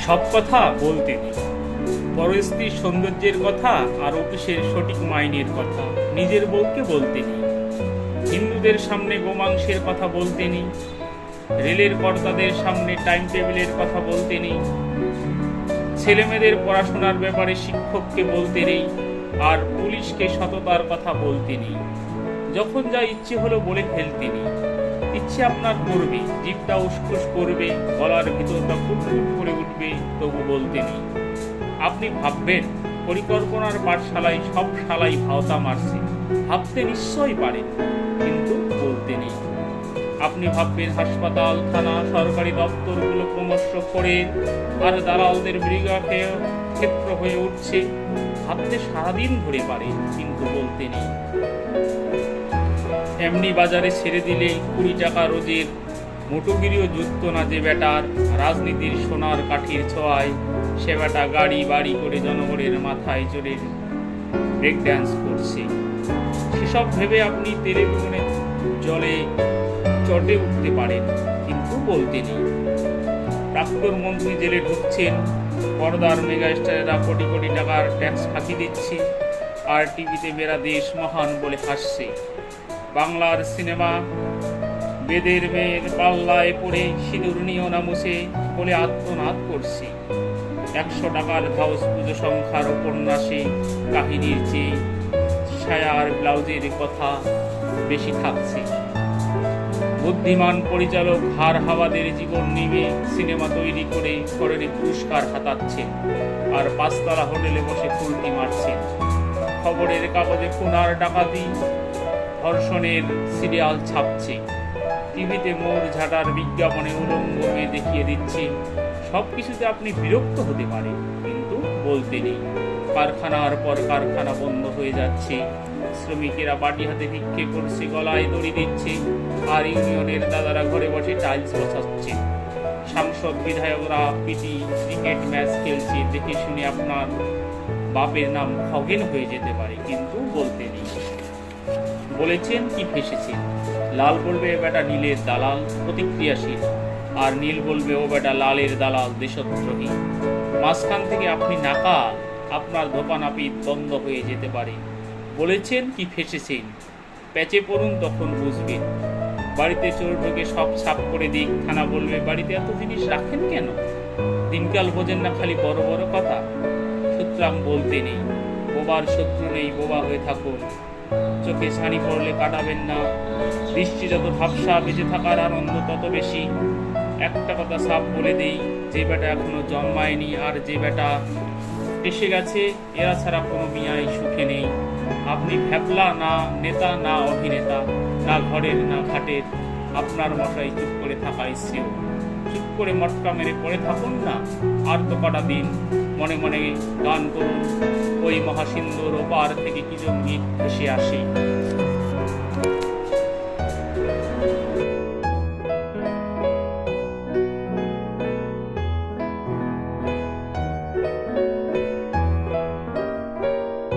সব কথা বলতে নেই, পরস্ত্রীর সৌন্দর্যের কথা আর অফিসের সঠিক মাইনের কথা নিজের বউকে বলতে নেই, হিন্দুদের সামনে গোমাংসের কথা বলতে নেই, রেলের কর্তাদের সামনে টাইম টেবিলের কথা বলতে নেই, ছেলেমেয়েদের পড়াশোনার ব্যাপারে শিক্ষককে বলতে নেই, আর পুলিশকে সততার কথা বলতে নেই। যখন যা ইচ্ছে হলো বলে ফেলতে নেই। ইচ্ছে আপনার করবে, জিভটা উসকুস করবে, গলার ভিতরটা ফুটফুট করে উঠবে, তবু বলতে নেই। আপনি ভাববেন পরিকল্পনার পাঠশালায় সব শালাই ভাওতা মারছে, ভাবতে নিশ্চয়ই পারেন, কিন্তু বলতে নেই। আপনি ভাববেন হাসপাতাল, থানা, সরকারি দপ্তরগুলো ক্রমশ ফোড়ের আর দালালদের ক্ষেত্র হয়ে উঠছে, ভাবতে সারাদিন ধরে পারে, কিন্তু বলতে নেই। এমনি বাজারে ছেড়ে দিলে 20 টাকা রোজের মোটরগিরিও যুক্ত না যে বেটার, রাজনীতির সোনার কাঠির ছোঁয়ায় সে বেটা গাড়ি বাড়ি করে জনগণের মাথায় চড়ে ব্রেক ড্যান্স করছে। সেসব ভেবে আপনি তেলে বেগুনে জলে চটে উঠতে পারেন, কিন্তু বলতে নেই। প্রাক্তন মন্ত্রী জেলে ঢুকছেন, পর্দার মেগাস্টারেরা কোটি কোটি টাকার ট্যাক্স ফাঁকি দিচ্ছে, আর টিভিতে মেরা দেশ মহান বলে হাসছে। বাংলার সিনেমা বেদের মেয়ের পাল্লায় পড়ে সিঁদুর নিও না মুছে বলে আত্মনাদ করছে। 100 টাকার হাউস পুজো সংখ্যার উপন্যাসে কাহিনীর চেয়ে ছায়া আর ব্লাউজের কথা বেশি থাকছে। বুদ্ধিমান পরিচালক হার হাওয়াদের জীবন নিয়ে সিনেমা তৈরি করে ফরেনে পুরস্কার হাতাচ্ছেন, আর 5 তলা হোটেলে বসে ফুলকি মারছেন। খবরের কাগজে খুনার ডাকাতি ধর্ষণের সিরিয়াল ছাপছে, টিভিতে মোর ঝাঁটার বিজ্ঞাপনে উলঙ্গ মেয়ে দেখিয়ে দিচ্ছে। সবকিছুতে আপনি বিরক্ত হতে পারেন, কিন্তু বলতে নেই। কারখানার পর কারখানা বন্ধ হয়ে যাচ্ছে, শ্রমিকেরা বাটি হাতে ভিক্ষে করছে, গলায় দড়ি দিচ্ছে, আর ইউনিয়নের দাদারা ঘরে বসে টাইলস বসাচ্ছে। সাংসদ বিধায়করা পিটি ক্রিকেট ম্যাচ খেলছে, দেখে শুনে আপনার বাপের নাম খগেন হয়ে যেতে পারে, কিন্তু বলতে নেই। বলেছেন কি ফেসেছেন? লাল বলবে ও বেটা নীলের দালাল, প্রতিক্রিয়াশীল, আর নীল বলবে ও বেটা লালের দালাল, দেশদ্রোহী। মাঝখান থেকে আপনি নাকাল, আপনার দোকানাপিত বন্ধ হয়ে যেতে পারে। বলেছেন কি ফেসেছেন? প্যাচে পড়ুন, তখন বুঝবেন। বাড়িতে চোর ঢোকে সব সাফ করে দিক, থানা বলবে বাড়িতে এত জিনিস রাখেন কেন? দিনকাল বোঝেন না, খালি বড় বড় কথা। সুতরাং বলতে নেই। বোবার শত্রু নেই, বোবা হয়ে থাকুন। চোখে ছানি পড়লে কাটাবেন না। দৃষ্টি যত ঝাপসা, বেঁচে থাকার আনন্দ তত বেশি। একটা কথা সাফ বলে দেই, যে বেটা এখনো জন্মায়নি আর যে বেটা এসে গেছে, এরা ছাড়া কোনো মিয়াই সুখে নেই। আপনি ভ্যাবলা না নেতা, না অভিনেতা, না ঘরের না ঘাটের। আপনার মশাই চুপ করে থাকাই শ্রেয়। চুপ করে মটকা মেরে পড়ে থাকুন না, আর তো কটা দিন। মনে মনে গান করুন, ওই মহাসিন্ধুর ওপার থেকে কি জঙ্গি ভেসে আসে।